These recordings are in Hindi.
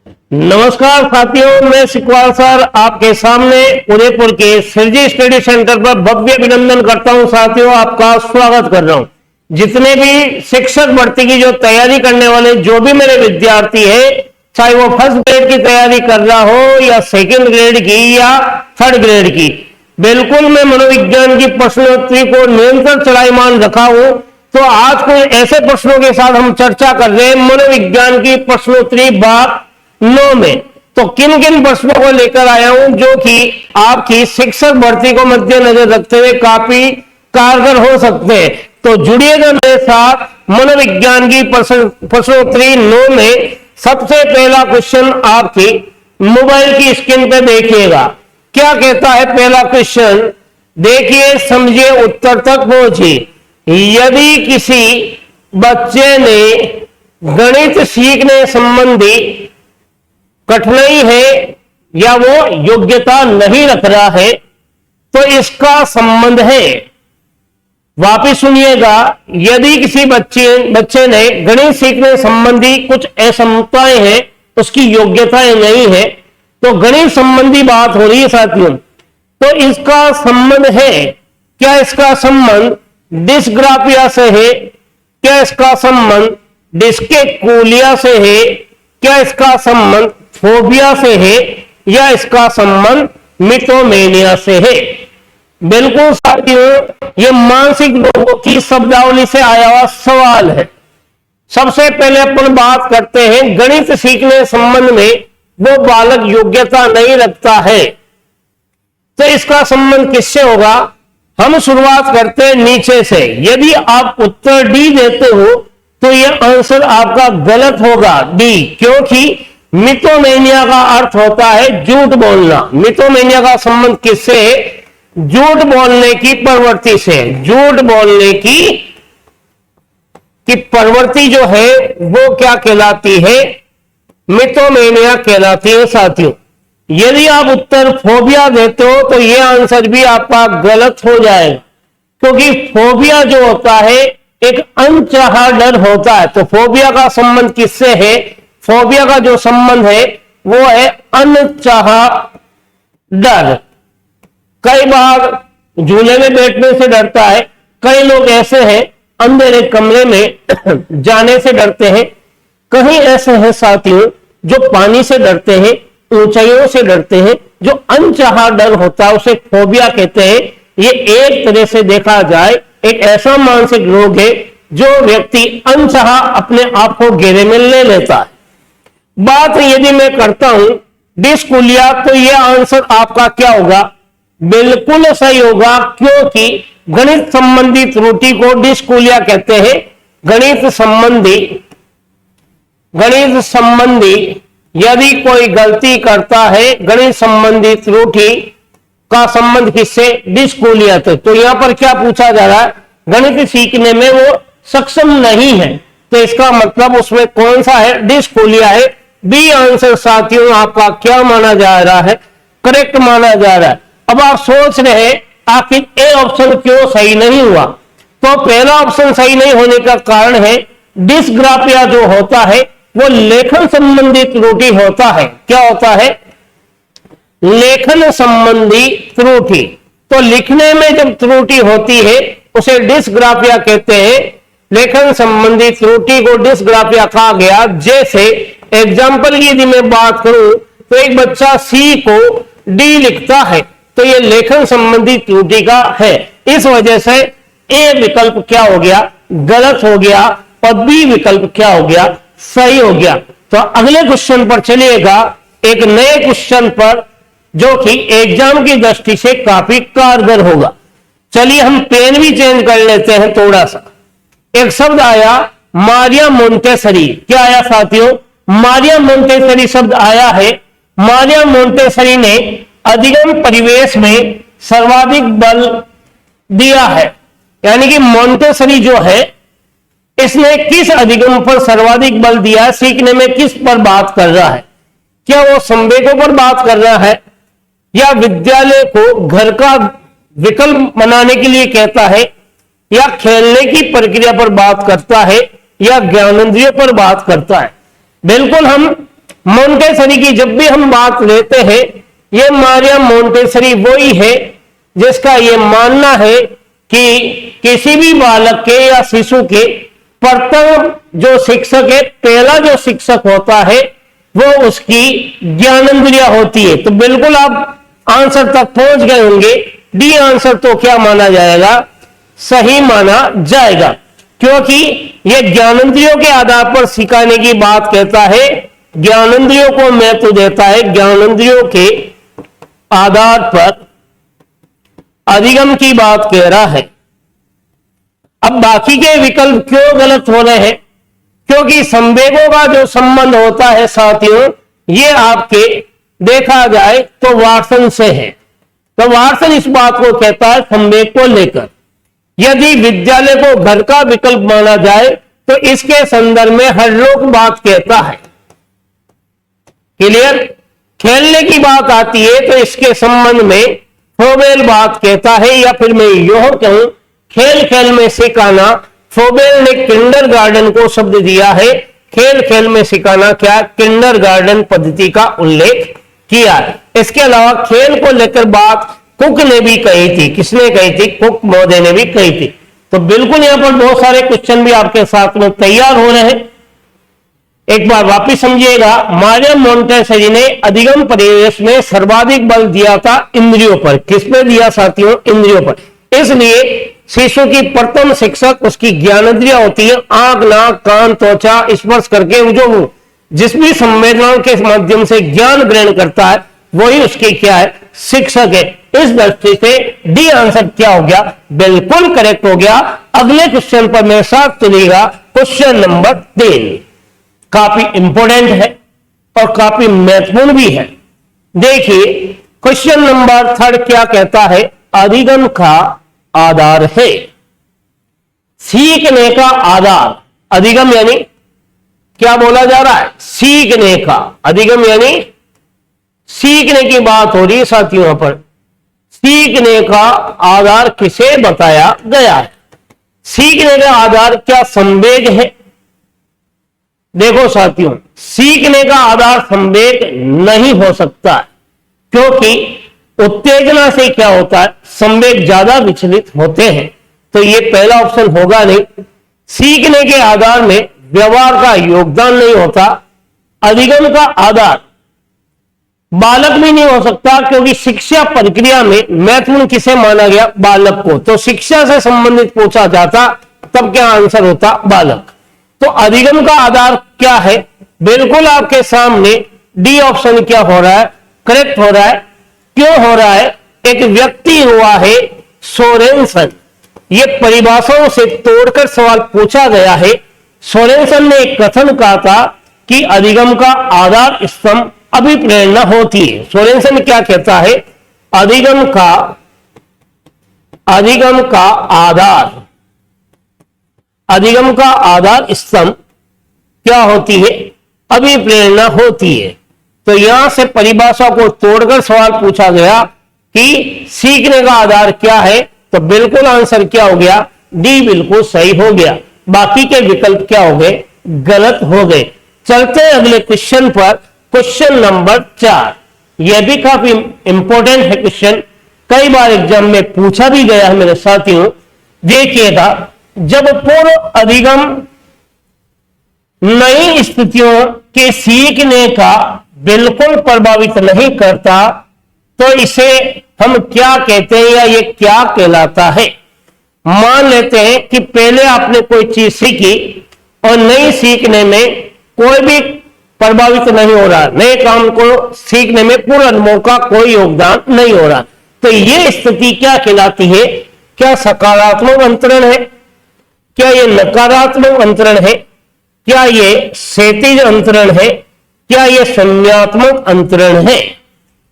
नमस्कार साथियों, मैं सिकवाल सर आपके सामने उदयपुर के सिरजी स्टडी सेंटर पर भव्य अभिनंदन करता हूं। साथियों, आपका स्वागत कर रहा हूं। जितने भी शिक्षक भर्ती की जो तैयारी करने वाले जो भी मेरे विद्यार्थी है, चाहे वो फर्स्ट ग्रेड की तैयारी कर रहा हो या सेकंड ग्रेड की या थर्ड ग्रेड की, बिल्कुल मैं मनोविज्ञान की प्रश्नोत्तरी को निरंतर चलायमान रखा हूं। तो आज कुछ ऐसे प्रश्नों के साथ हम चर्चा कर रहे हैं मनोविज्ञान की प्रश्नोत्तरी भाग 9 में। तो किन किन प्रश्नों को लेकर आया हूं जो कि आपकी शिक्षक भर्ती को मद्देनजर रखते हुए काफी कारगर हो सकते हैं। तो जुड़िएगा मेरे साथ। मनोविज्ञान की प्रश्नोत्तरी 9 में सबसे पहला क्वेश्चन आपकी मोबाइल की स्क्रीन पे देखिएगा। क्या कहता है पहला क्वेश्चन? देखिए, समझिए, उत्तर तक पहुंचिए। यदि किसी बच्चे ने गणित सीखने संबंधी कठिनाई है या वो योग्यता नहीं रख रहा है तो इसका संबंध है। वापिस सुनिएगा, यदि किसी बच्चे ने गणित सीखने संबंधी कुछ असमताएं हैं, उसकी योग्यताएं नहीं है, तो गणित संबंधी बात हो रही है साथियों, तो इसका संबंध है। क्या इसका संबंध डिस्ग्राफिया से है? क्या इसका संबंध डिस्कैल्कुलिया से है? क्या इसका संबंध फोबिया से है? या इसका संबंध मिथोमेनिया से है? बिल्कुल साथियों, यह मानसिक रोगों की शब्दावली से आया हुआ सवाल है। सबसे पहले अपन बात करते हैं गणित सीखने संबंध में वो बालक योग्यता नहीं रखता है, तो इसका संबंध किससे होगा? हम शुरुआत करते हैं नीचे से। यदि आप उत्तर डी देते हो तो यह आंसर आपका गलत होगा, डी, क्योंकि मिथोमेनिया का अर्थ होता है झूठ बोलना। मिथोमेनिया का संबंध किससे है? झूठ बोलने की प्रवृत्ति से। झूठ बोलने की प्रवृत्ति जो है वो क्या कहलाती है? मिथोमेनिया कहलाती है साथियों। यदि आप उत्तर फोबिया देते हो तो यह आंसर भी आपका गलत हो जाएगा, क्योंकि फोबिया जो होता है एक अनचाहा डर होता है। तो फोबिया का संबंध किससे है? फोबिया का जो संबंध है वो है अनचाहा डर। कई बार झूले में बैठने से डरता है, कई लोग ऐसे हैं अंधेरे कमरे में जाने से डरते हैं, कहीं ऐसे हैं साथियों जो पानी से डरते हैं, ऊंचाइयों से डरते हैं। जो अनचाहा डर होता है उसे फोबिया कहते हैं। ये एक तरह से देखा जाए एक ऐसा मानसिक रोग है जो व्यक्ति अनचाहा अपने आप को घेरे में ले लेता है। बात यदि मैं करता हूं डिस्कूलिया, तो यह आंसर आपका क्या होगा? बिल्कुल सही होगा, क्योंकि गणित संबंधी त्रुटि को डिस्कूलिया कहते हैं। गणित संबंधी यदि कोई गलती करता है, गणित संबंधी त्रुटि का संबंध किससे? डिस्कूलिया से। तो यहां पर क्या पूछा जा रहा है? गणित सीखने में वो सक्षम नहीं है, तो इसका मतलब उसमें कौन सा है? डिस्कूलिया है। बी आंसर साथियों आपका क्या माना जा रहा है? करेक्ट माना जा रहा है। अब आप सोच रहे हैं आखिर ए ऑप्शन क्यों सही नहीं हुआ? तो पहला ऑप्शन सही नहीं होने का कारण है डिस्ग्राफिया जो होता है वो लेखन संबंधी त्रुटि होता है। क्या होता है? लेखन संबंधी त्रुटि। तो लिखने में जब त्रुटि होती है उसे डिस्ग्राफिया कहते हैं। लेखन संबंधी त्रुटि को डिस्ग्राफिया कहा गया। जैसे एग्जाम्पल की यदि मैं बात करूं तो एक बच्चा सी को डी लिखता है, तो यह लेखन संबंधी त्रुटि का है। इस वजह से ए विकल्प क्या हो गया? गलत हो गया, और बी विकल्प क्या हो गया? सही हो गया। तो अगले क्वेश्चन पर चलिएगा, एक नए क्वेश्चन पर जो कि एग्जाम की दृष्टि से काफी कारगर होगा। चलिए हम पेन भी चेंज कर लेते हैं थोड़ा सा। एक शब्द आया मारिया मोंटेसरी। क्या आया साथियों? मारिया मोंटेसरी शब्द आया है। मारिया मोंटेसरी ने अधिगम परिवेश में सर्वाधिक बल दिया है, यानी कि मोंटेसरी जो है इसने किस अधिगम पर सर्वाधिक बल दिया है? सीखने में किस पर बात कर रहा है? क्या वो संवेगों पर बात कर रहा है, या विद्यालय को घर का विकल्प बनाने के लिए कहता है, या खेलने की प्रक्रिया पर बात करता है, या ज्ञानेंद्रियों पर बात करता है? बिल्कुल हम मोंटेसरी की जब भी हम बात लेते हैं, ये मारिया मोंटेसरी वही है जिसका ये मानना है कि किसी भी बालक के या शिशु के प्रथम जो शिक्षक है, पहला जो शिक्षक होता है वो उसकी ज्ञानेंद्रिय होती है। तो बिल्कुल आप आंसर तक पहुंच गए होंगे। डी आंसर तो क्या माना जाएगा, सही माना जाएगा, क्योंकि यह ज्ञानेंद्रियों के आधार पर सिखाने की बात कहता है, ज्ञानेंद्रियों को महत्व देता है, ज्ञानेंद्रियों के आधार पर अधिगम की बात कह रहा है। अब बाकी के विकल्प क्यों गलत हो रहे हैं, क्योंकि संवेगों का जो संबंध होता है साथियों, ये आपके देखा जाए तो वाटसन से है। तो वाटसन इस बात को कहता है संवेग को लेकर। यदि विद्यालय को घर का विकल्प माना जाए तो इसके संदर्भ में हरलोक बात कहता है। क्लियर। खेलने की बात आती है तो इसके संबंध में फ्रोबेल बात कहता है, या फिर मैं यह कहूं खेल खेल में सिखाना। फ्रोबेल ने किंडरगार्टन को शब्द दिया है, खेल खेल में सिखाना क्या, किंडरगार्टन पद्धति का उल्लेख किया है। इसके अलावा खेल को लेकर बात कुक ने भी कही थी। किसने कही थी, कुक महोदय ने भी कही थी। तो बिल्कुल यहां पर बहुत सारे क्वेश्चन भी आपके साथ में तैयार हो रहे हैं। एक बार वापिस समझिएगा, मारिया मोंटेसरी ने अधिगम परिवेश में सर्वाधिक बल दिया था इंद्रियों पर। किसमें दिया साथियों, इंद्रियों पर। इसलिए शिशु की प्रथम शिक्षक उसकी ज्ञानेंद्रिय होती है, आंख, नाक, कान, त्वचा स्पर्श करके जो जिस भी संवेदनाओं के माध्यम से ज्ञान ग्रहण करता है वही उसकी क्या है, शिक्षक है। इस दृष्टि से डी आंसर क्या हो गया, बिल्कुल करेक्ट हो गया। अगले क्वेश्चन पर मेरे साथ चलिएगा, क्वेश्चन नंबर 3 काफी इंपोर्टेंट है और काफी महत्वपूर्ण भी है। देखिए क्वेश्चन नंबर 3 क्या कहता है, अधिगम का आधार है। सीखने का आधार, अधिगम यानी क्या बोला जा रहा है, सीखने का। अधिगम यानी सीखने की बात हो रही है साथियों। यहां पर सीखने का आधार किसे बताया गया है। सीखने का आधार क्या संवेग है। देखो साथियों, सीखने का आधार संवेग नहीं हो सकता है, क्योंकि उत्तेजना से क्या होता है, संवेग ज्यादा विचलित होते हैं। तो ये पहला ऑप्शन होगा नहीं। सीखने के आधार में व्यवहार का योगदान नहीं होता। अधिगम का आधार बालक भी नहीं हो सकता, क्योंकि शिक्षा प्रक्रिया में महत्वपूर्ण किसे माना गया, बालक को। तो शिक्षा से संबंधित पूछा जाता तब क्या आंसर होता, बालक। तो अधिगम का आधार क्या है, बिल्कुल आपके सामने डी ऑप्शन क्या हो रहा है, करेक्ट हो रहा है। क्यों हो रहा है, एक व्यक्ति हुआ है सोरेनसन। ये परिभाषाओं से तोड़कर सवाल पूछा गया है। सोरेनसन ने एक कथन कहा था कि अधिगम का आधार स्तंभ अभिप्रेरणा होती है। सोरेनसन क्या कहता है, अधिगम का आधार स्तंभ क्या होती है, अभिप्रेरणा होती है। तो यहां से परिभाषा को तोड़कर सवाल पूछा गया कि सीखने का आधार क्या है, तो बिल्कुल आंसर क्या हो गया, डी बिल्कुल सही हो गया। बाकी के विकल्प क्या हो गए, गलत हो गए। चलते हैं अगले क्वेश्चन पर, क्वेश्चन नंबर 4। यह भी काफी इंपॉर्टेंट है क्वेश्चन, कई बार एग्जाम में पूछा भी गया है मेरे साथियों। देखिएगा, जब पूर्व अधिगम नई स्थितियों के सीखने का बिल्कुल प्रभावित नहीं करता तो इसे हम क्या कहते हैं, या ये क्या कहलाता है। मान लेते हैं कि पहले आपने कोई चीज सीखी और नई सीखने में कोई भी प्रभावित नहीं हो रहा, नए काम को सीखने में पूर्ण अनुभव का कोई योगदान नहीं हो रहा, तो यह स्थिति क्या कहलाती है। क्या सकारात्मक अंतरण है, क्या यह नकारात्मक अंतरण है, क्या यह क्षैतिज अंतरण है, क्या यह संज्ञात्मक अंतरण है।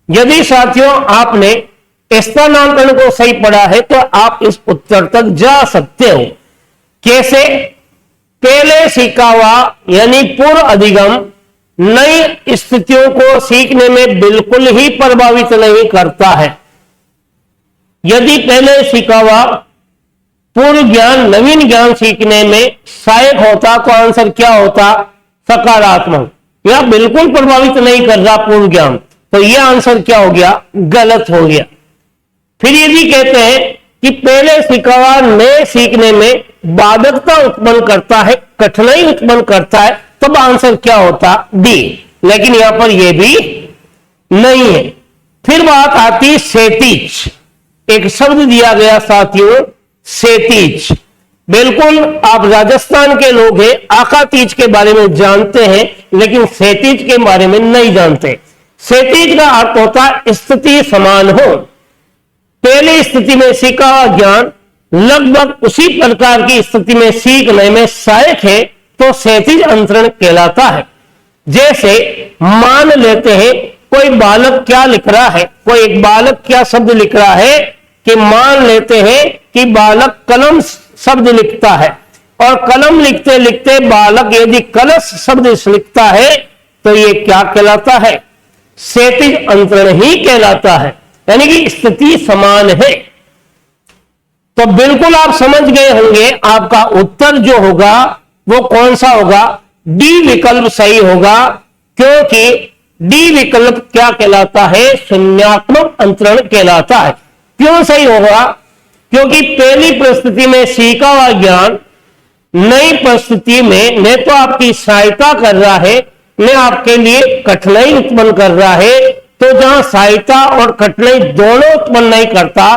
यदि साथियों आपने स्थानांतरण को सही पढ़ा है तो आप इस उत्तर तक जा सकते हो। कैसे, पहले सीखा हुआ यानी पूर्व अधिगम नई स्थितियों को सीखने में बिल्कुल ही प्रभावित नहीं करता है। यदि पहले सीखा हुआ पूर्व ज्ञान नवीन ज्ञान सीखने में सहायक होता तो आंसर क्या होता, सकारात्मक। या बिल्कुल प्रभावित नहीं कर रहा पूर्व ज्ञान, तो यह आंसर क्या हो गया, गलत हो गया। फिर यदि कहते हैं कि पहले सीखा हुआ नए सीखने में बाधकता उत्पन्न करता है, कठिनाई उत्पन्न करता है, तब आंसर क्या होता, डी। लेकिन यहां पर यह भी नहीं है। फिर बात आती सेतीज, एक शब्द दिया गया साथियों, सेतीज। बिल्कुल आप राजस्थान के लोग हैं, आकातीज के बारे में जानते हैं, लेकिन सेतीज के बारे में नहीं जानते। सेतीज का अर्थ होता है स्थिति समान हो। पहली स्थिति में सीखा हुआ ज्ञान लगभग उसी प्रकार की स्थिति में सीखने में सहायक है, तो सेतीज अंतरण कहलाता है। जैसे मान लेते हैं कोई बालक क्या लिख रहा है, कोई एक बालक क्या शब्द लिख रहा है, कि मान लेते हैं कि बालक कलम शब्द लिखता है, और कलम लिखते लिखते बालक यदि कलश शब्द लिखता है, तो यह क्या कहलाता है, सेतीज अंतरण ही कहलाता है, यानी कि स्थिति समान है। तो बिल्कुल आप समझ गए होंगे, आपका उत्तर जो होगा वो कौन सा होगा, डी विकल्प सही होगा, क्योंकि डी विकल्प क्या कहलाता है, शून्यात्मक अंतरण कहलाता है। क्यों सही होगा, क्योंकि पहली परिस्थिति में सीखा हुआ ज्ञान नई परिस्थिति में न तो आपकी सहायता कर रहा है, न आपके लिए कठिनाई उत्पन्न कर रहा है। तो जहां सहायता और कठिनाई दोनों उत्पन्न नहीं करता,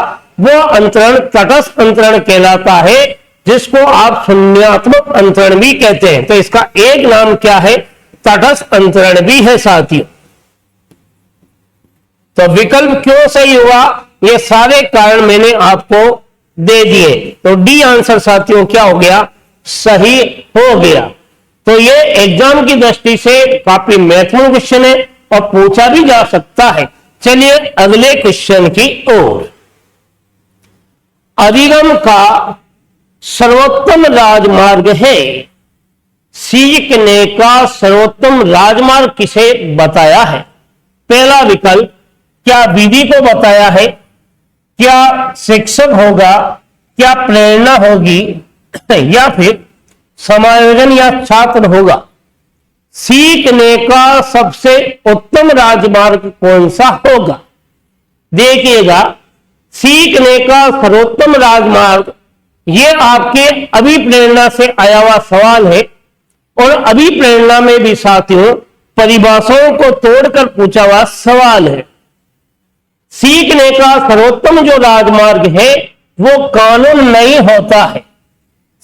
वो अंतरण तटस्थ अंतरण कहलाता है, जिसको आप शून्यात्मक अंतरण भी कहते हैं। तो इसका एक नाम क्या है, तटस्थ अंतरण भी है साथियों। तो विकल्प क्यों सही हुआ, ये सारे कारण मैंने आपको दे दिए। तो डी आंसर साथियों क्या हो गया, सही हो गया। तो ये एग्जाम की दृष्टि से काफी महत्वपूर्ण क्वेश्चन है और पूछा भी जा सकता है। चलिए अगले क्वेश्चन की ओर। अधिगम का सर्वोत्तम राजमार्ग है, सीखने का सर्वोत्तम राजमार्ग किसे बताया है। पहला विकल्प, क्या विधि को बताया है, क्या शिक्षक होगा, क्या प्रेरणा होगी, या फिर समायोजन या छात्र होगा। सीखने का सबसे उत्तम राजमार्ग कौन सा होगा। देखिएगा, सीखने का सर्वोत्तम राजमार्ग ये आपके अभिप्रेरणा से आया हुआ सवाल है, और अभिप्रेरणा में भी साथियों परिभाषाओं को तोड़कर पूछा हुआ सवाल है। सीखने का सर्वोत्तम जो राजमार्ग है वो कानून नहीं होता है।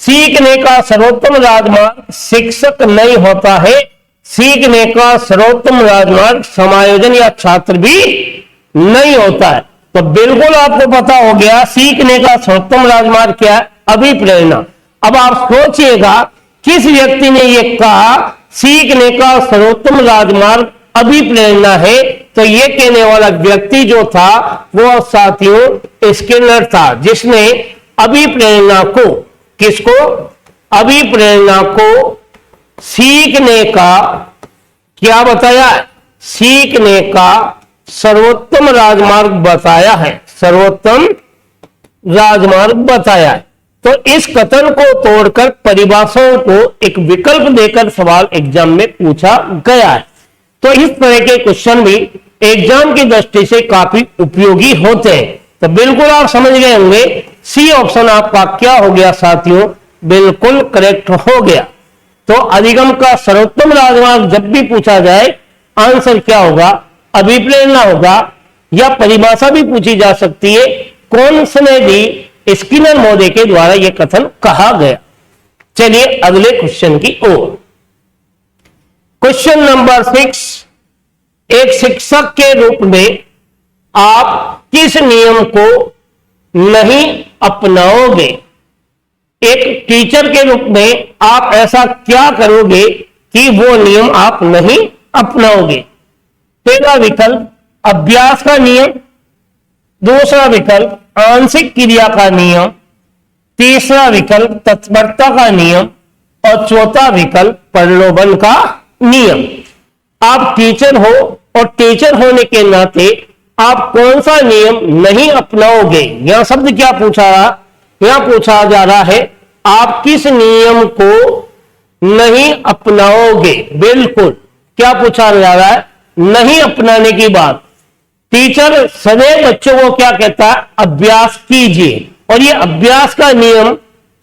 सीखने का सर्वोत्तम राजमार्ग शिक्षक नहीं होता है। सीखने का सर्वोत्तम राजमार्ग समायोजन या छात्र भी नहीं होता है। तो बिल्कुल आपको पता हो गया सीखने का सर्वोत्तम राजमार्ग क्या है, अभिप्रेरणा। अब आप सोचिएगा किस व्यक्ति ने यह कहा सीखने का सर्वोत्तम राजमार्ग अभिप्रेरणा है, तो यह कहने वाला व्यक्ति जो था वो साथियों स्किनर था, जिसने अभिप्रेरणा को, किसको, अभिप्रेरणा को सीखने का क्या बताया, सीखने का सर्वोत्तम राजमार्ग बताया है, सर्वोत्तम राजमार्ग बताया है। तो इस कथन को तोड़कर परिभाषाओं को एक विकल्प देकर सवाल एग्जाम में पूछा गया है। तो इस तरह के क्वेश्चन भी एग्जाम की दृष्टि से काफी उपयोगी होते हैं। तो बिल्कुल आप समझ गए होंगे, सी ऑप्शन आपका क्या हो गया साथियों, बिल्कुल करेक्ट हो गया। तो अधिगम का सर्वोत्तम राजमार्ग जब भी पूछा जाए आंसर क्या होगा, अभिप्रेरणा होगा, या परिभाषा भी पूछी जा सकती है, कौन से दी स्किनर महोदय के द्वारा यह कथन कहा गया। चलिए अगले क्वेश्चन की ओर। क्वेश्चन नंबर 6, एक शिक्षक के रूप में आप किस नियम को नहीं अपनाओगे। एक टीचर के रूप में आप ऐसा क्या करोगे कि वो नियम आप नहीं अपनाओगे। पहला विकल्प अभ्यास का नियम, दूसरा विकल्प आंशिक क्रिया का नियम, तीसरा विकल्प तत्परता का नियम, और चौथा विकल्प प्रलोभन का नियम। आप टीचर हो और टीचर होने के नाते आप कौन सा नियम नहीं अपनाओगे। यहां शब्द क्या पूछा, यहां पूछा जा रहा है आप किस नियम को नहीं अपनाओगे। बिल्कुल क्या पूछा जा रहा है? नहीं अपनाने की बात। टीचर सदैव बच्चों को क्या कहता है? अभ्यास कीजिए। और ये अभ्यास का नियम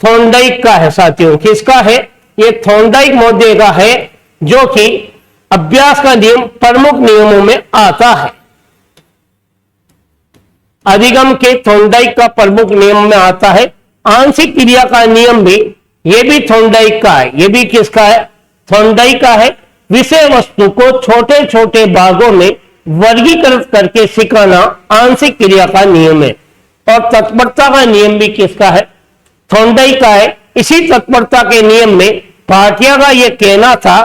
थॉर्नडाइक का है साथियों। किसका है? ये थॉर्नडाइक महोदय का है, जो कि अभ्यास का नियम प्रमुख नियमों में आता है। अधिगम के थॉर्नडाइक का प्रमुख नियम में आता है। आंशिक क्रिया का नियम भी, ये भी थॉर्नडाइक का है। ये भी किसका है? थॉर्नडाइक का है। विषय वस्तु को छोटे छोटे भागों में वर्गीकृत करके सिखाना आंशिक क्रिया का नियम है। और तत्परता का नियम भी किसका है? थॉर्नडाइक का है। इसी तत्परता के नियम में भाटिया का यह कहना था,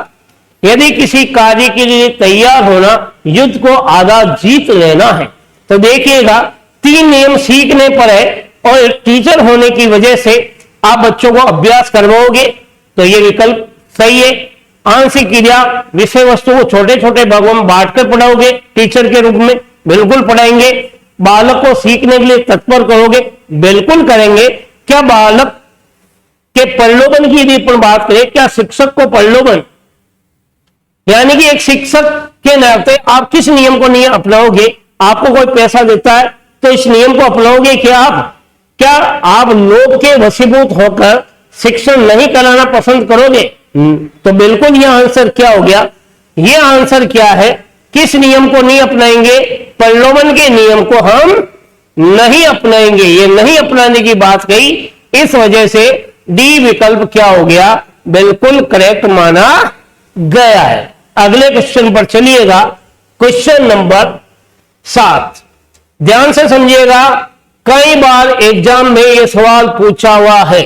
यदि किसी कार्य के लिए तैयार होना, युद्ध को आधा जीत लेना है। तो देखिएगा, 3 नियम सीखने पर है और टीचर होने की वजह से आप बच्चों को अभ्यास करवाओगे, तो यह विकल्प सही है। आंशिक क्रिया, विषय वस्तु को छोटे छोटे भागों में बांटकर पढ़ाओगे टीचर के रूप में, बिल्कुल पढ़ाएंगे। बालक को सीखने के लिए तत्पर करोगे, बिल्कुल करेंगे। क्या बालक के प्रलोभन की यदि अपन बात करें, क्या शिक्षक को प्रलोभन, यानी कि एक शिक्षक के नाते आप किस नियम को नहीं अपनाओगे? आपको कोई पैसा देता है तो इस नियम को अपनाओगे क्या आप लोभ के वशीभूत होकर शिक्षण नहीं कराना पसंद करोगे? तो बिल्कुल यह आंसर क्या हो गया? यह आंसर क्या है? किस नियम को नहीं अपनाएंगे? प्रलोभन के नियम को हम नहीं अपनाएंगे। ये नहीं अपनाने की बात कही, इस वजह से डी विकल्प क्या हो गया? बिल्कुल करेक्ट माना गया है। अगले क्वेश्चन पर चलिएगा, क्वेश्चन नंबर 7। ध्यान से समझिएगा, कई बार एग्जाम में यह सवाल पूछा हुआ है।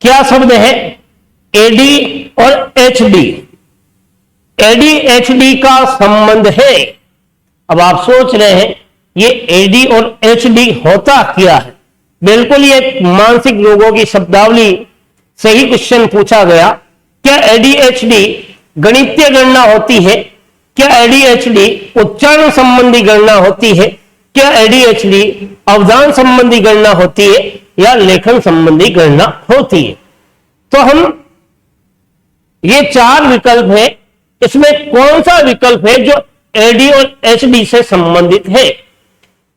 क्या शब्द है? एडी और एचडी। एडी एचडी का संबंध है। अब आप सोच रहे हैं ये एडी और एचडी होता क्या है? बिल्कुल ये मानसिक रोगों की शब्दावली से ही क्वेश्चन पूछा गया। क्या एडीएचडी गणितीय गणना होती है? क्या एडीएचडी उच्चारण संबंधी गणना होती है? क्या एडीएचडी अवधान संबंधी गणना होती है या लेखन संबंधी गणना होती है? तो हम ये 4 विकल्प है, इसमें कौन सा विकल्प है जो एडी और एचडी से संबंधित है?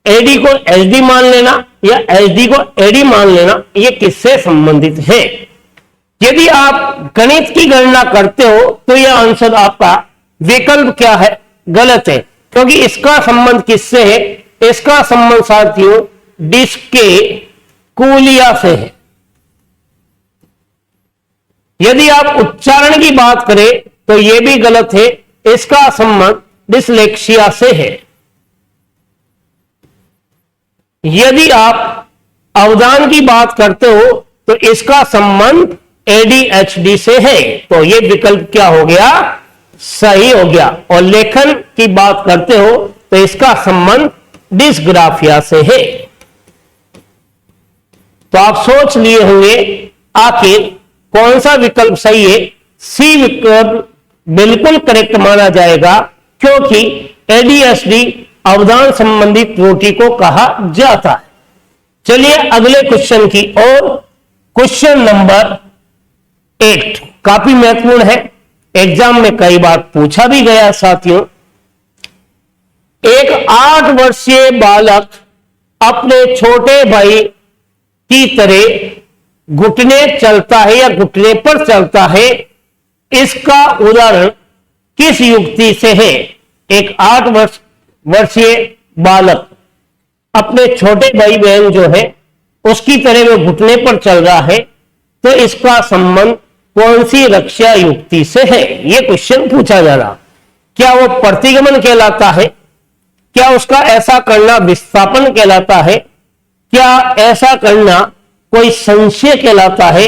एडी को एचडी मान लेना या एचडी को एडी मान लेना, ये किससे संबंधित है? यदि आप गणित की गणना करते हो तो यह आंसर आपका विकल्प क्या है? गलत है, क्योंकि इसका संबंध किससे है? इसका संबंध साथियों डिस्क के कूलिया से है। यदि आप उच्चारण की बात करें तो यह भी गलत है, इसका संबंध डिसलेक्सिया से है। यदि आप अवधान की बात करते हो तो इसका संबंध एडीएचडी से है, तो यह विकल्प क्या हो गया? सही हो गया। और लेखन की बात करते हो तो इसका संबंध डिस्ग्राफिया से है। तो आप सोच लिए होंगे आखिर कौन सा विकल्प सही है? सी विकल्प बिल्कुल करेक्ट माना जाएगा, क्योंकि एडीएचडी अवधान संबंधी त्रुटि को कहा जाता है। चलिए अगले क्वेश्चन की ओर। क्वेश्चन नंबर 8 काफी महत्वपूर्ण है, एग्जाम में कई बार पूछा भी गया साथियों। एक 8 वर्षीय बालक अपने छोटे भाई की तरह घुटने चलता है या घुटने पर चलता है, इसका उदाहरण किस युक्ति से है? एक 8 वर्षीय बालक अपने छोटे भाई बहन जो है उसकी तरह वो घुटने पर चल रहा है, तो इसका संबंध कौन सी रक्षा युक्ति से है? यह क्वेश्चन पूछा जा रहा। क्या वो प्रतिगमन कहलाता है? क्या उसका ऐसा करना विस्थापन कहलाता है? क्या ऐसा करना कोई संशय कहलाता है?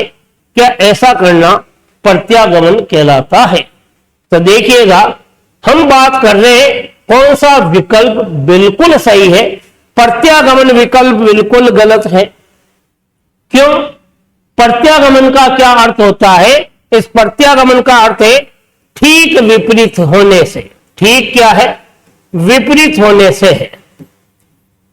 क्या ऐसा करना प्रत्यागमन कहलाता है? तो देखिएगा, हम बात कर रहे हैं कौन सा विकल्प बिल्कुल सही है। प्रत्यागमन विकल्प बिल्कुल गलत है। क्यों? प्रत्यागमन का क्या अर्थ होता है? इस प्रत्यागमन का अर्थ है ठीक विपरीत होने से। ठीक क्या है? विपरीत होने से है।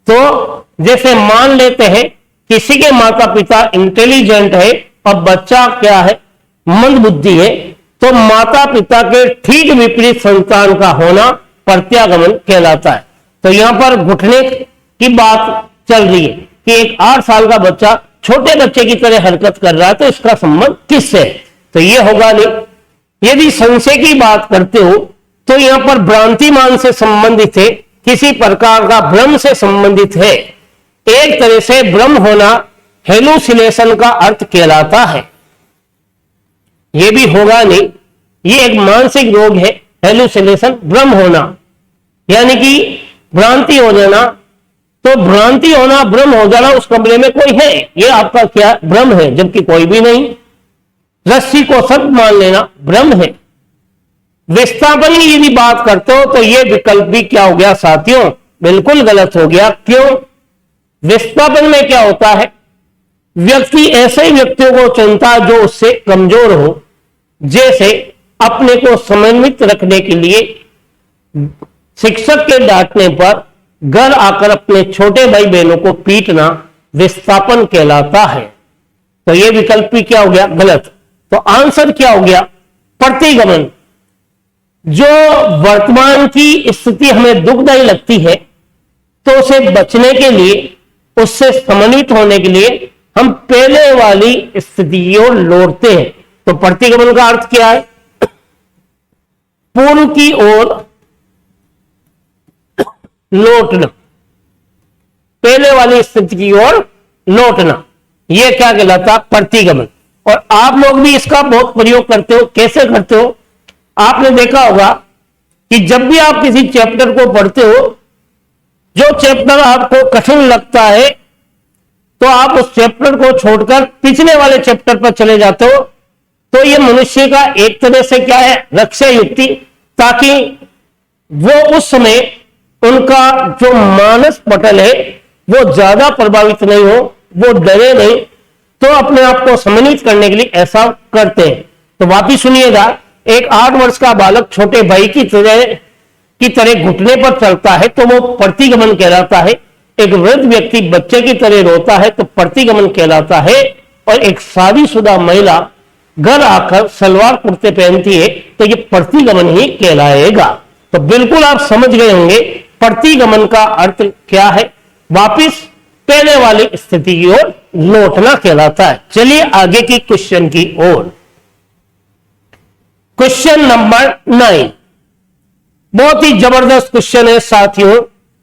तो जैसे मान लेते हैं किसी के माता पिता इंटेलिजेंट है और बच्चा क्या है? मंद बुद्धि है, तो माता पिता के ठीक विपरीत संतान का होना प्रत्यागमन कहलाता है। तो यहां पर घुटने की बात चल रही है कि एक 8 साल का बच्चा छोटे बच्चे की तरह हरकत कर रहा है, तो इसका संबंध किससे है? तो ये होगा नहीं। यदि संशय की बात करते हो तो यहां पर भ्रांतिमान से संबंधित है, किसी प्रकार का भ्रम से संबंधित है। एक तरह से भ्रम होना हेलुसिनेशन का अर्थ कहलाता है। यह भी होगा नहीं, यह एक मानसिक रोग है, हेलुसिनेशन, भ्रम होना यानी कि भ्रांति हो जाना। तो भ्रांति होना, भ्रम हो जाना, उस कमरे में कोई है, यह आपका क्या भ्रम है, जबकि कोई भी नहीं। रस्सी को सत्य मान लेना भ्रम है। विस्थापन की यदि बात करते हो तो यह विकल्प भी क्या हो गया साथियों, बिल्कुल गलत हो गया। क्यों? विस्थापन में क्या होता है, व्यक्ति ऐसे व्यक्तियों को चुनता है जो उससे कमजोर हो। जैसे अपने को समन्वित रखने के लिए शिक्षक के डांटने पर घर आकर अपने छोटे भाई बहनों को पीटना विस्थापन कहलाता है। तो यह विकल्प भी क्या हो गया गलत। तो आंसर क्या हो गया, प्रतिगमन। जो वर्तमान की स्थिति हमें दुखदायी लगती है तो उसे बचने के लिए, उससे समन्वित होने के लिए हम पहले वाली स्थिति की ओर लौटते हैं। तो प्रतिगमन का अर्थ क्या है, पूर्व की ओर लौटना, पहले वाली स्थिति की ओर लौटना, यह क्या कहलाता, प्रतिगमन। और आप लोग भी इसका बहुत प्रयोग करते हो। कैसे करते हो? आपने देखा होगा कि जब भी आप किसी चैप्टर को पढ़ते हो, जो चैप्टर आपको कठिन लगता है तो आप उस चैप्टर को छोड़कर पिछले वाले चैप्टर पर चले जाते हो। तो यह मनुष्य का एक तरह से क्या है, रक्षा युक्ति, ताकि वो उस समय उनका जो मानस पटल है वो ज्यादा प्रभावित नहीं हो, वो डरे नहीं, तो अपने आप को सम्मानित करने के लिए ऐसा करते हैं। तो वापिस सुनिएगा, एक 8 वर्ष का बालक छोटे भाई की तरह घुटने पर चलता है तो वो प्रतिगमन कहलाता है। एक वृद्ध व्यक्ति बच्चे की तरह रोता है तो प्रतिगमन कहलाता है। और एक शादीशुदा महिला घर आकर सलवार कुर्ते पहनती है तो ये प्रतिगमन ही कहलाएगा। तो बिल्कुल आप समझ गए होंगे प्रतिगमन का अर्थ क्या है, वापिस पहले वाली स्थिति की ओर लौटना कहलाता है। चलिए आगे की क्वेश्चन की ओर। क्वेश्चन नंबर 9 बहुत ही जबरदस्त क्वेश्चन है साथियों,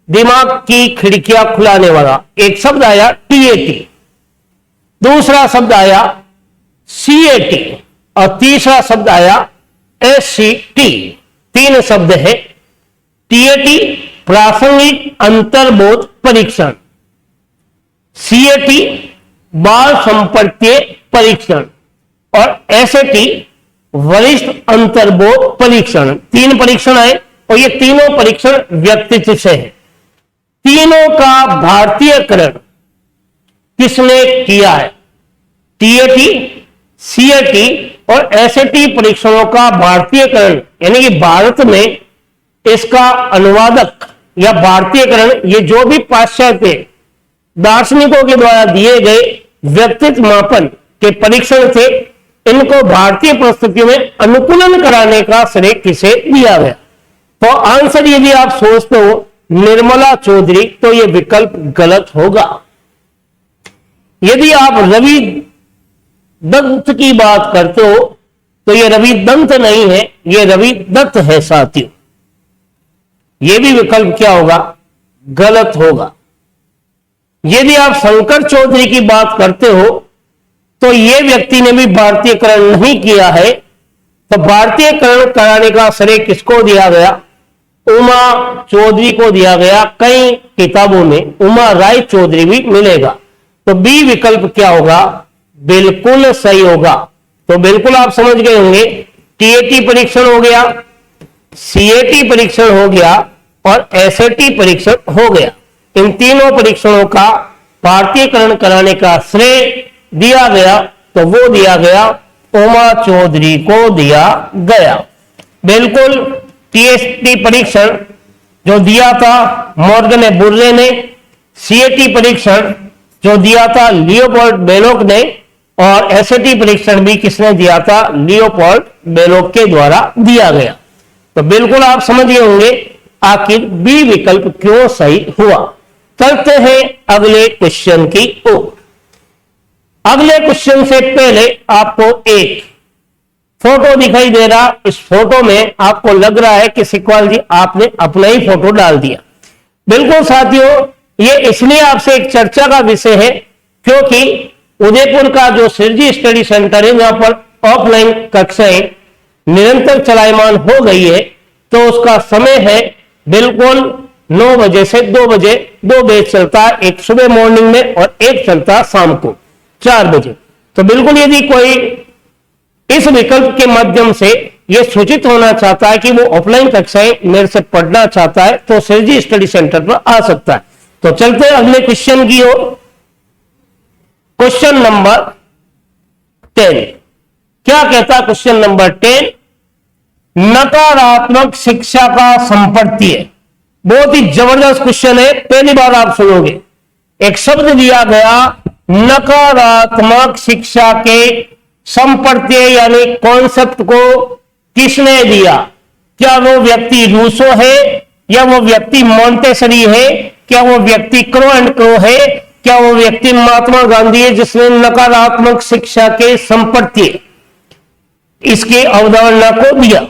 दिमाग की खिड़कियां खुलाने वाला। एक शब्द आया टीएटी, दूसरा शब्द आया सीएटी और तीसरा शब्द आया एससीटी। 3 शब्द है। टीएटी प्रासंगिक अंतर्बोध परीक्षण, सीएटी बाल संपर्कीय परीक्षण और एसएटी वरिष्ठ अंतर्बोध परीक्षण। 3 परीक्षण है और ये तीनों परीक्षण व्यक्तित्व से है। तीनों का भारतीयकरण किसने किया है? टीएटी, सीएटी और एसएटी परीक्षणों का भारतीयकरण यानी कि भारत में इसका अनुवादक या भारतीयकरण, ये जो भी पाश्चात्य दार्शनिकों के द्वारा दिए गए व्यक्तित्व मापन के परीक्षण थे, इनको भारतीय परिस्थितियों में अनुकूलन कराने का श्रेय किसे दिया गया? तो आंसर यदि आप सोचते हो निर्मला चौधरी, तो यह विकल्प गलत होगा। यदि आप रवि दत्त की बात करते हो तो यह रवि दंत नहीं है, यह रवि दत्त है साथियों। यह भी विकल्प क्या होगा? गलत होगा। यदि आप शंकर चौधरी की बात करते हो तो यह व्यक्ति ने भी भारतीयकरण नहीं किया है। तो भारतीयकरण कराने का श्रेय किसको दिया गया? उमा चौधरी को दिया गया। कई किताबों में उमा राय चौधरी भी मिलेगा। तो बी विकल्प क्या होगा? बिल्कुल सही होगा। तो बिल्कुल आप समझ गए होंगे, टीएटी परीक्षण हो गया, सीएटी परीक्षण हो गया और एसएटी परीक्षण हो गया। इन तीनों परीक्षणों का भारतीयकरण कराने का श्रेय दिया गया, तो वो दिया गया उमा चौधरी को दिया गया। बिल्कुल टीएटी परीक्षण जो दिया था मॉर्गन बुर्रे ने, सीएटी परीक्षण जो दिया था लियोपोल्ड बेलोक ने, और एसएटी परीक्षण भी किसने दिया था? लियोपोल्ड बेलोव के द्वारा दिया गया। तो बिल्कुल आप समझ गए होंगे आखिर बी विकल्प क्यों सही हुआ। चलते हैं अगले क्वेश्चन की ओर। अगले क्वेश्चन से पहले आपको एक फोटो दिखाई दे रहा, इस फोटो में आपको लग रहा है कि सिकवाल जी आपने अपना ही फोटो डाल दिया। बिल्कुल साथियों, ये इसलिए आपसे एक चर्चा का विषय है क्योंकि उदयपुर का जो सिरजी स्टडी सेंटर है, जहां पर ऑफलाइन कक्षाएं निरंतर चलायमान हो गई है, तो उसका समय है बिल्कुल 9 बजे से 2 बजे। 2 बैच चलता है, एक सुबह मॉर्निंग में और एक चलता है शाम को 4 बजे। तो बिल्कुल यदि कोई इस विकल्प के माध्यम से यह सूचित होना चाहता है कि वो ऑफलाइन कक्षाएं मेरे से पढ़ना चाहता है, तो सिरजी स्टडी सेंटर पर आ सकता है। तो चलते हैं अगले क्वेश्चन की ओर। क्वेश्चन नंबर 10 क्या कहता है? क्वेश्चन नंबर 10, नकारात्मक शिक्षा का संपर्त्य। बहुत ही जबरदस्त क्वेश्चन है, पहली बार आप सुनोगे। एक शब्द दिया गया, नकारात्मक शिक्षा के संपर्त्य यानी कॉन्सेप्ट को किसने दिया? क्या वो व्यक्ति रूसो है, या वो व्यक्ति मॉन्टेसरी है, क्या वो व्यक्ति क्रो एंड क्रो है, क्या वो व्यक्ति महात्मा गांधी है जिसने नकारात्मक शिक्षा के संपर्त्य इसकी अवधारणा को दिया?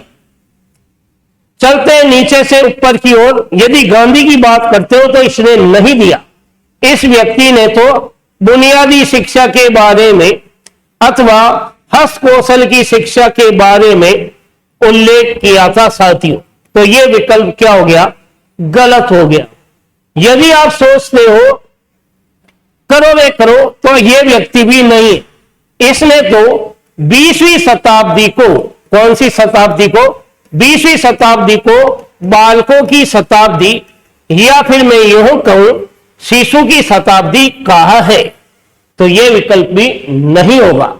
चलते हैं नीचे से ऊपर की ओर। यदि गांधी की बात करते हो तो इसने नहीं दिया। इस व्यक्ति ने तो बुनियादी शिक्षा के बारे में अथवा हस्तकौशल की शिक्षा के बारे में उल्लेख किया था साथियों। तो यह विकल्प क्या हो गया? गलत हो गया। यदि आप सोचते हो करो वे करो, तो यह व्यक्ति भी नहीं। इसने तो 20वीं शताब्दी को, कौन सी शताब्दी को? 20वीं शताब्दी को बालकों की शताब्दी, या फिर मैं यूं कहूं शिशु की शताब्दी कहा है। तो यह विकल्प भी नहीं होगा।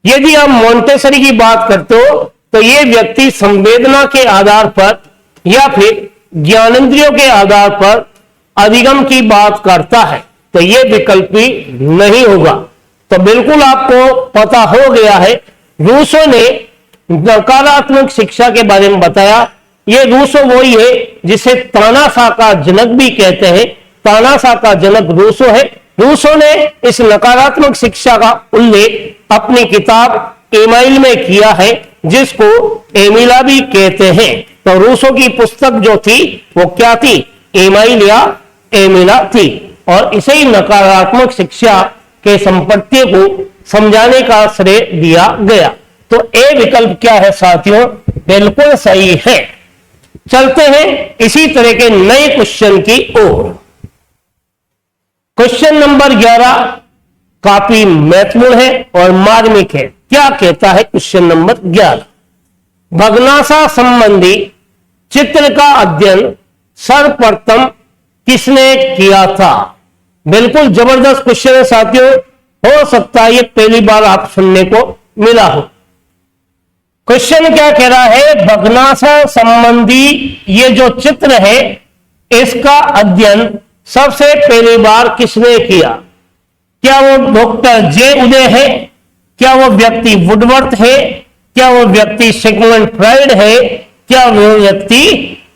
यदि आप मॉन्टेसरी की बात करते हो तो यह व्यक्ति संवेदना के आधार पर या फिर ज्ञानेंद्रियों के आधार पर अधिगम की बात करता है। तो यह विकल्प भी नहीं होगा। तो बिल्कुल आपको पता हो गया है, रूसो ने नकारात्मक शिक्षा के बारे में बताया। यह रूसो वही है जिसे तानाशाह का जनक भी कहते हैं। तानाशाह का जनक रूसो है। रूसो ने इस नकारात्मक शिक्षा का उल्लेख अपनी किताब एमाइल में किया है, जिसको एमिला भी कहते हैं। तो रूसो की पुस्तक जो थी वो क्या थी? एमाइल या एमिला थी। और इसे ही नकारात्मक शिक्षा के संपत्ति को समझाने का श्रेय दिया गया। तो ए विकल्प क्या है साथियों? बिल्कुल सही है। चलते हैं इसी तरह के नए क्वेश्चन की ओर। क्वेश्चन नंबर 11 काफी महत्वपूर्ण है और मार्मिक है। क्या कहता है क्वेश्चन नंबर 11? भग्नाशा संबंधी चित्र का अध्ययन सर्वप्रथम किसने किया था? बिल्कुल जबरदस्त क्वेश्चन है साथियों। हो सकता है ये पहली बार आप सुनने को मिला हो। क्वेश्चन क्या कह रहा है? भग्नाशा संबंधी ये जो चित्र है इसका अध्ययन सबसे पहली बार किसने किया? क्या वो डॉक्टर जे उदय है? क्या वो व्यक्ति वुडवर्थ है? क्या वो व्यक्ति सिगमंड फ्राइड है? क्या वो व्यक्ति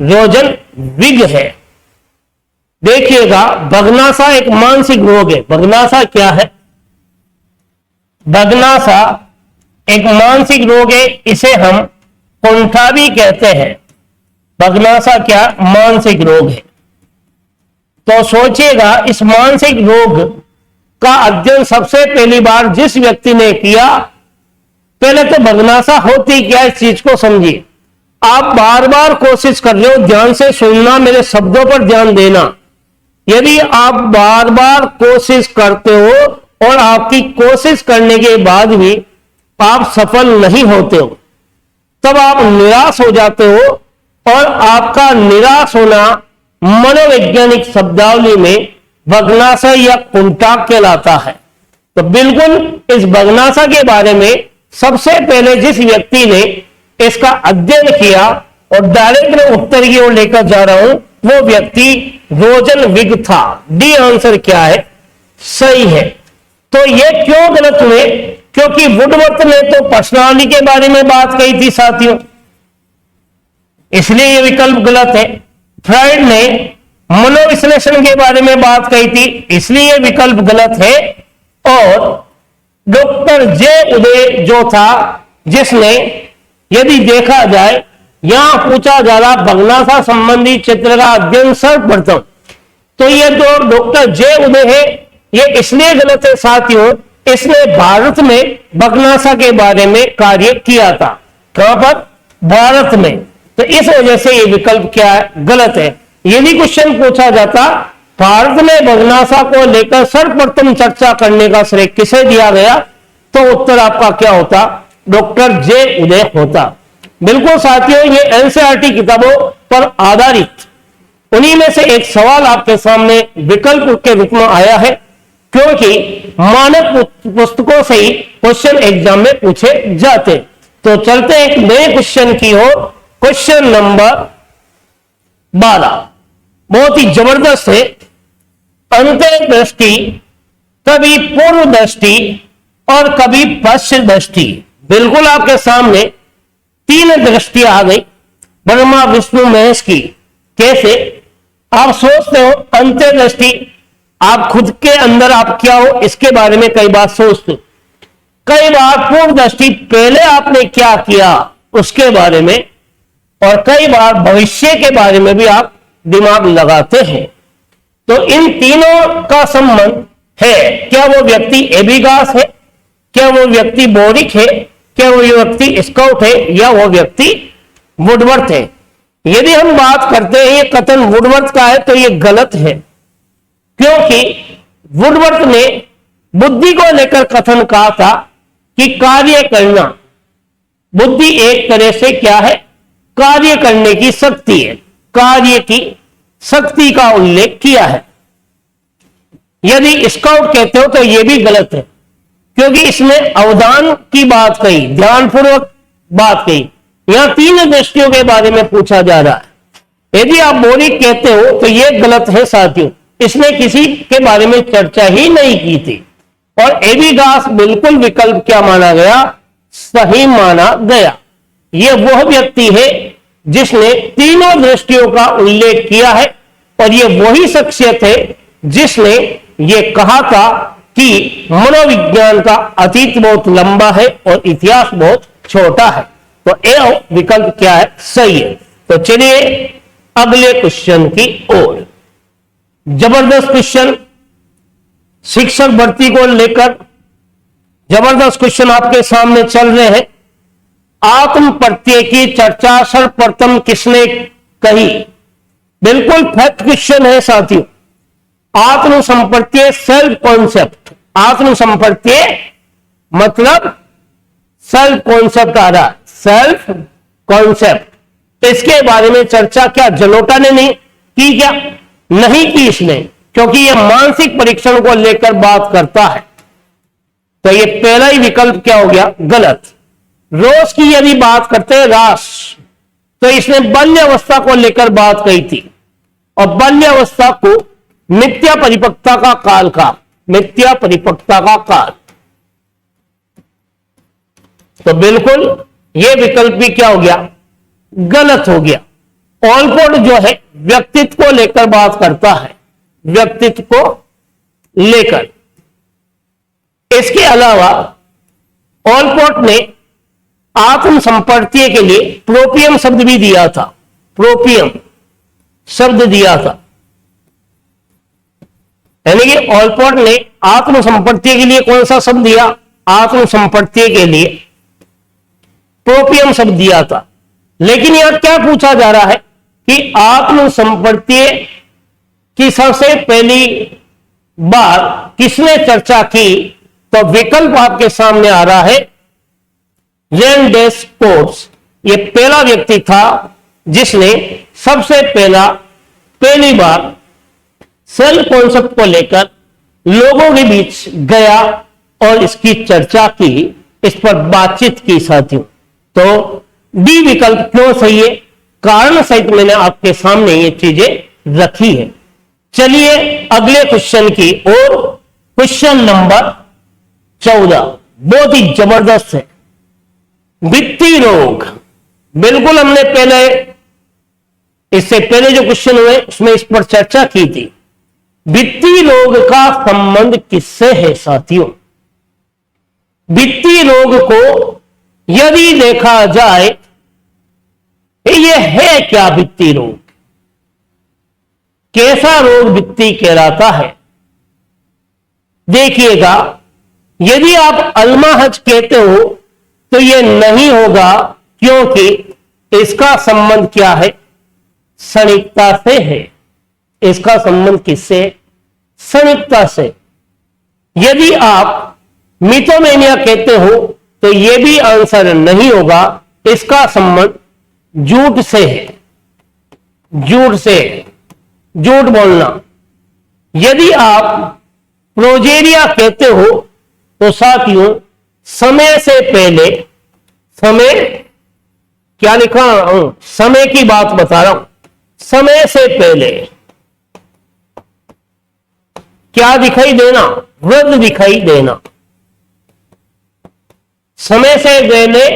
रोजन विग है? देखिएगा, भग्नाशा एक मानसिक रोग है। भग्नाशा क्या है? भग्नाशा एक मानसिक रोग है। इसे हम कुंठा भी कहते हैं। भग्नाशा क्या? मानसिक रोग है। तो सोचिएगा, इस मानसिक रोग का अध्ययन सबसे पहली बार जिस व्यक्ति ने किया, पहले तो भग्नाशा होती क्या इस चीज को समझिए। आप बार बार कोशिश कर रहे हो, ध्यान से सुनना, मेरे शब्दों पर ध्यान देना। यदि आप बार बार कोशिश करते हो और आपकी कोशिश करने के बाद भी आप सफल नहीं होते हो, तब आप निराश हो जाते हो। और आपका निराश होना मनोवैज्ञानिक शब्दावली में भग्नाशा या कुंठा कहलाता है। तो बिल्कुल इस भग्नाशा के बारे में सबसे पहले जिस व्यक्ति ने इसका अध्ययन किया, और डायरेक्ट मैं उत्तर की ओर लेकर जा रहा हूं, वो व्यक्ति रोजन विग था। डी आंसर क्या है? सही है। तो ये क्यों गलत हुए? क्योंकि वुडवर्थ ने तो पर्सनालिटी के बारे में बात कही थी साथियों, इसलिए यह विकल्प गलत है। फ्राइड ने मनोविश्लेषण के बारे में बात कही थी, इसलिए यह विकल्प गलत है। और डॉक्टर जे उदय जो था, जिसने, यदि देखा जाए, यहां पूछा जा रहा भग्नाशा संबंधी चित्र का अध्ययन सर्वप्रथम, तो यह जो डॉक्टर जे उदय है यह इसलिए गलत है साथियों, इसने भारत में भग्नाशा के बारे में कार्य किया था। कहां पर? भारत में। तो इस वजह से यह विकल्प क्या है? गलत है। यदि क्वेश्चन पूछा जाता भारत में भग्नाशा को लेकर सर्वप्रथम चर्चा करने का श्रेय किसे दिया गया, तो उत्तर आपका क्या होता? डॉक्टर जे उदय होता। बिल्कुल साथियों, ये एनसीईआरटी किताबों पर आधारित उन्हीं में से एक सवाल आपके सामने विकल्प के रूप में आया है, क्योंकि मानक पुस्तकों से ही क्वेश्चन एग्जाम में पूछे जाते। तो चलते हैं एक नए क्वेश्चन की ओर। क्वेश्चन नंबर 12 बहुत ही जबरदस्त है। अंतर्दृष्टि, कभी पूर्व दृष्टि और कभी पश्चिम दृष्टि। बिल्कुल आपके सामने तीन दृष्टियां आ गई, ब्रह्मा विष्णु महेश की। कैसे? आप सोचते हो अंतर्दृष्टि, आप खुद के अंदर आप क्या हो इसके बारे में कई बार सोचते हो। कई बार पूर्व दृष्टि, पहले आपने क्या किया उसके बारे में, और कई बार भविष्य के बारे में भी आप दिमाग लगाते हैं। तो इन तीनों का संबंध है। क्या वो व्यक्ति एबिगास है, क्या वो व्यक्ति बोरिक है, क्या वो व्यक्ति स्काउट है, या वो व्यक्ति वुडवर्थ है। यदि हम बात करते हैं ये कथन वुडवर्थ का है तो ये गलत है, क्योंकि वुडवर्थ ने बुद्धि को लेकर कथन कहा था कि कार्य करना, बुद्धि एक तरह से क्या है? कार्य करने की शक्ति है, कार्य की शक्ति का उल्लेख किया है। यदि स्काउट कहते हो तो यह भी गलत है, क्योंकि इसमें अवधान की बात कही, ध्यानपूर्वक बात कही। यहां तीन दृष्टियों के बारे में पूछा जा रहा है। यदि आप बोरिक कहते हो तो यह गलत है साथियों, इसने किसी के बारे में चर्चा ही नहीं की थी। और एबिगास बिल्कुल विकल्प क्या माना गया? सही माना गया। यह वह व्यक्ति है जिसने तीनों दृष्टियों का उल्लेख किया है, और यह वही शख्सियत है जिसने यह कहा था कि मनोविज्ञान का अतीत बहुत लंबा है और इतिहास बहुत छोटा है। तो ए विकल्प क्या है? सही है। तो चलिए अगले क्वेश्चन की ओर। जबरदस्त क्वेश्चन, शिक्षक भर्ती को लेकर जबरदस्त क्वेश्चन आपके सामने चल रहे हैं। आत्म प्रत्यय की चर्चा सर्वप्रथम किसने कही? बिल्कुल फैक्ट क्वेश्चन है साथियों। आत्म संप्रत्यय, सेल्फ कॉन्सेप्ट। आत्म संप्रत्यय मतलब सेल्फ कॉन्सेप्ट आ रहा है, सेल्फ कॉन्सेप्ट। इसके बारे में चर्चा क्या जलोटा ने नहीं की? क्या नहीं की इसने? क्योंकि यह मानसिक परीक्षण को लेकर बात करता है। तो यह पहला ही विकल्प क्या हो गया? गलत। रोज की यदि बात करते हैं, रास, तो इसने बाल्यावस्था को लेकर बात कही थी, और बाल्यावस्था को मिथ्या परिपक्वता का काल का, मिथ्या परिपक्वता का काल। तो बिल्कुल यह विकल्प भी क्या हो गया? गलत हो गया। ऑलपोर्ट जो है व्यक्तित्व को लेकर बात करता है, व्यक्तित्व को लेकर। इसके अलावा ऑलपोर्ट ने आत्म संप्रत्यय के लिए प्रोपियम शब्द भी दिया था, प्रोपियम शब्द दिया था। यानी कि ऑलपोर्ट ने आत्म संप्रत्यय के लिए कौन सा शब्द दिया? आत्म संप्रत्यय के लिए प्रोपियम शब्द दिया था। लेकिन यहां क्या पूछा जा रहा है कि आत्म संप्रत्यय की सबसे पहली बार किसने चर्चा की? तो विकल्प आपके सामने आ रहा है, रेन डेस कोर्स। ये पहला व्यक्ति था जिसने सबसे पहली बार सेल्फ कॉन्सेप्ट को लेकर लोगों के बीच गया और इसकी चर्चा की, इस पर बातचीत की साथियों। तो डी विकल्प क्यों सही है? कारण सहित मैंने आपके सामने ये चीजें रखी है। चलिए अगले क्वेश्चन की ओर। क्वेश्चन नंबर 14 बहुत ही जबरदस्त है। वित्तीय रोग, बिल्कुल हमने पहले, इससे पहले जो क्वेश्चन हुए उसमें इस पर चर्चा की थी। वित्तीय रोग का संबंध किससे है साथियों? वित्तीय रोग को यदि देखा जाए, यह है क्या वित्तीय रोग? कैसा रोग वित्तीय कहलाता है? देखिएगा, यदि आप अलमाहज कहते हो तो यह नहीं होगा, क्योंकि इसका संबंध क्या है? क्षणिकता से है। इसका संबंध किससे? क्षणिकता से। यदि आप मिथोमेनिया कहते हो तो यह भी आंसर नहीं होगा, इसका संबंध झूठ से है। झूठ से, झूठ बोलना। यदि आप प्रोजेरिया कहते हो तो साथियों समय से पहले, समय क्या लिखा हूं? समय की बात बता रहा हूं। समय से पहले क्या दिखाई देना? वृद्ध दिखाई देना। समय से पहले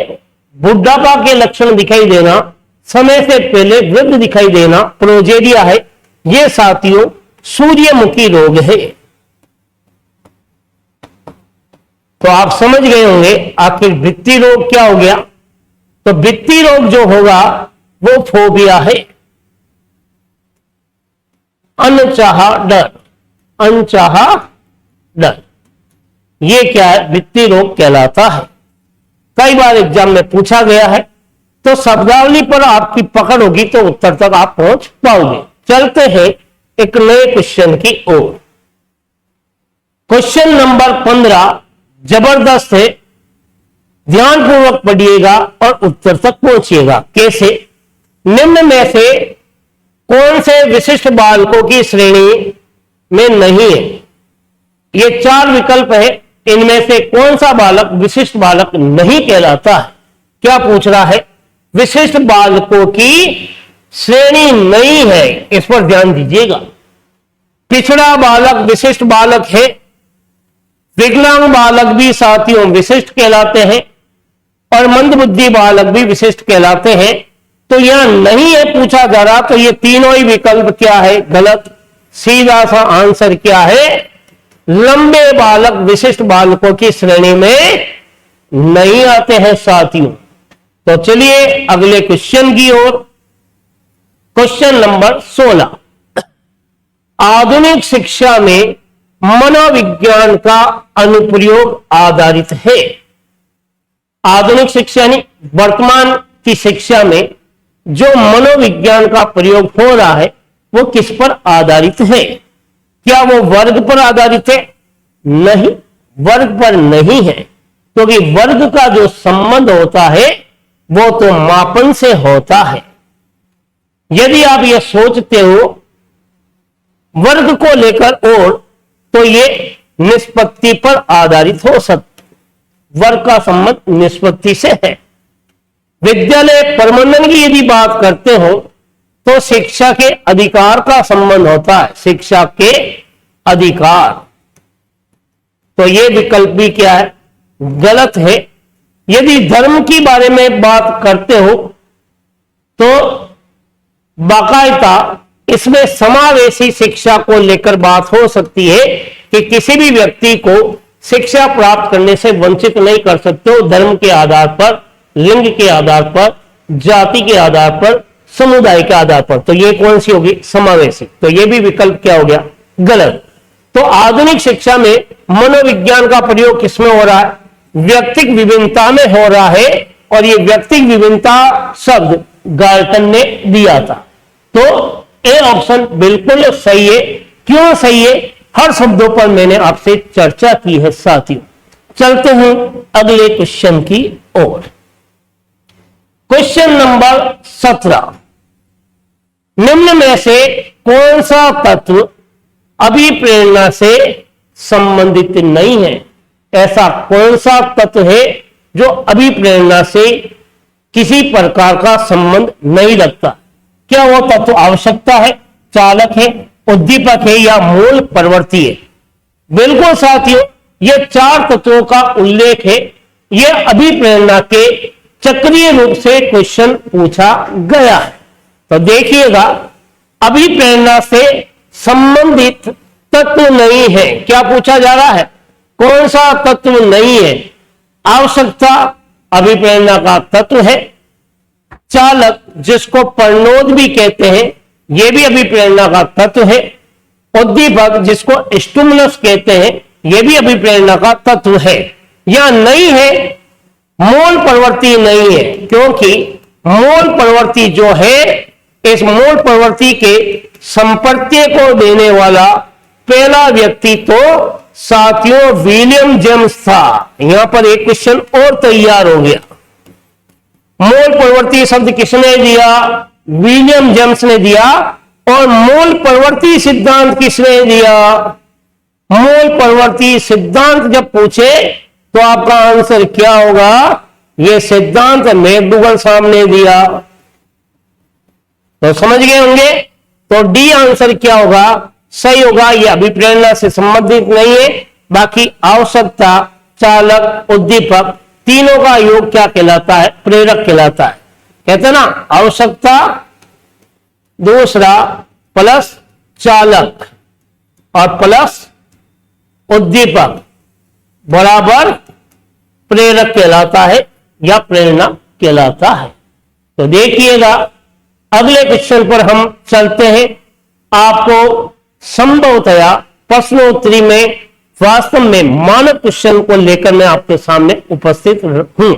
बुढ़ापा के लक्षण दिखाई देना, समय से पहले वृद्ध दिखाई देना, प्रोजेरिया है। यह साथियों सूर्यमुखी रोग है। तो आप समझ गए होंगे आखिर वित्तीय रोग क्या हो गया। तो वित्तीय रोग जो होगा वो फोबिया है, अनचाहा डर। अनचाहा डर, ये क्या है? वित्तीय रोग कहलाता है। कई बार एग्जाम में पूछा गया है, तो शब्दावली पर आपकी पकड़ होगी तो उत्तर तक आप पहुंच पाओगे। चलते हैं एक नए क्वेश्चन की ओर। क्वेश्चन नंबर 15 जबरदस्त है, ध्यानपूर्वक पढ़िएगा और उत्तर तक पहुंचिएगा। कैसे? निम्न में से कौन से विशिष्ट बालकों की श्रेणी में नहीं है? ये 4 विकल्प है, इनमें से कौन सा बालक विशिष्ट बालक नहीं कहलाता है? क्या पूछ रहा है? विशिष्ट बालकों की श्रेणी नहीं है, इस पर ध्यान दीजिएगा। पिछड़ा बालक विशिष्ट बालक है, विकलांग बालक भी साथियों विशिष्ट कहलाते हैं, और मंदबुद्धि बालक भी विशिष्ट कहलाते हैं। तो यहां नहीं है पूछा जा रहा, तो ये तीनों ही विकल्प क्या है? गलत। सीधा सा आंसर क्या है? लंबे बालक विशिष्ट बालकों की श्रेणी में नहीं आते हैं साथियों। तो चलिए अगले क्वेश्चन की ओर। क्वेश्चन नंबर 16, आधुनिक शिक्षा में मनोविज्ञान का अनुप्रयोग आधारित है। आधुनिक शिक्षा यानी वर्तमान की शिक्षा में जो मनोविज्ञान का प्रयोग हो रहा है वो किस पर आधारित है? क्या वो वर्ग पर आधारित है? नहीं, वर्ग पर नहीं है, क्योंकि वर्ग का जो संबंध होता है वो तो मापन से होता है। यदि आप ये सोचते हो वर्ग को लेकर और, तो ये निष्पत्ति पर आधारित हो सकता। वर्ग का संबंध निष्पत्ति से है। विद्यालय प्रबंधन की यदि बात करते हो तो शिक्षा के अधिकार का संबंध होता है। शिक्षा के अधिकार, तो ये विकल्प भी क्या है? गलत है। यदि धर्म की बारे में बात करते हो तो बाकायदा इसमें समावेशी शिक्षा को लेकर बात हो सकती है कि किसी भी व्यक्ति को शिक्षा प्राप्त करने से वंचित नहीं कर सकते हो धर्म के आधार पर, लिंग के आधार पर, जाति के आधार पर, समुदाय के आधार पर। तो ये कौन सी होगी? समावेशी। तो ये भी विकल्प क्या हो गया? गलत। तो आधुनिक शिक्षा में मनोविज्ञान का प्रयोग किसमें हो रहा है? व्यक्तिक विभिन्नता में हो रहा है, और ये व्यक्तिक विभिन्नता शब्द गाल्टन ने दिया था। तो ए ऑप्शन बिल्कुल सही है। क्यों सही है? हर शब्दों पर मैंने आपसे चर्चा की है साथियों। चलते हैं अगले क्वेश्चन की ओर। क्वेश्चन नंबर 17, निम्न में से कौन सा तत्व अभिप्रेरणा से संबंधित नहीं है? ऐसा कौन सा तत्व है जो अभिप्रेरणा से किसी प्रकार का संबंध नहीं रखता? क्या वो तत्व आवश्यकता है, चालक है, उद्दीपक है, या मूल प्रवृत्ति है? बिल्कुल साथियों, ये 4 तत्वों का उल्लेख है। यह अभिप्रेरणा के चक्रीय रूप से क्वेश्चन पूछा गया है। तो देखिएगा, अभिप्रेरणा से संबंधित तत्व नहीं है। क्या पूछा जा रहा है? कौन सा तत्व नहीं है? आवश्यकता अभिप्रेरणा का तत्व है। चालक, जिसको परिणोद भी कहते हैं, यह भी अभिप्रेरणा का तत्व है। उद्दीपक, जिसको स्टिमुलस कहते हैं, यह भी अभिप्रेरणा का तत्व है। यह नहीं है, मोल प्रवृत्ति नहीं है, क्योंकि मोल प्रवृत्ति जो है, इस मोल प्रवृत्ति के संपर्त्य को देने वाला पहला व्यक्ति तो साथियों विलियम जेम्स था। यहां पर एक क्वेश्चन और तैयार हो गया। मोल प्रवृत्ति शब्द किसने दिया? विलियम जेम्स ने दिया। और मोल प्रवृत्ति सिद्धांत किसने दिया? मोल प्रवृत्ति सिद्धांत जब पूछे तो आपका आंसर क्या होगा? यह सिद्धांत मैकडूगल साहब ने दिया। तो समझ गए होंगे। तो डी आंसर क्या होगा? सही होगा। यह अभिप्रेरणा से संबंधित नहीं है। बाकी आवश्यकता, चालक, उद्दीपक, तीनों का योग क्या कहलाता है? प्रेरक कहलाता है। कहते ना, आवश्यकता दूसरा प्लस चालक और प्लस उद्दीपक बराबर प्रेरक कहलाता है या प्रेरणा कहलाता है। तो देखिएगा, अगले क्वेश्चन पर हम चलते हैं। आपको संभवतया प्रश्नोत्तरी में वास्तव में मानक क्वेश्चन को लेकर मैं आपके सामने उपस्थित हूं।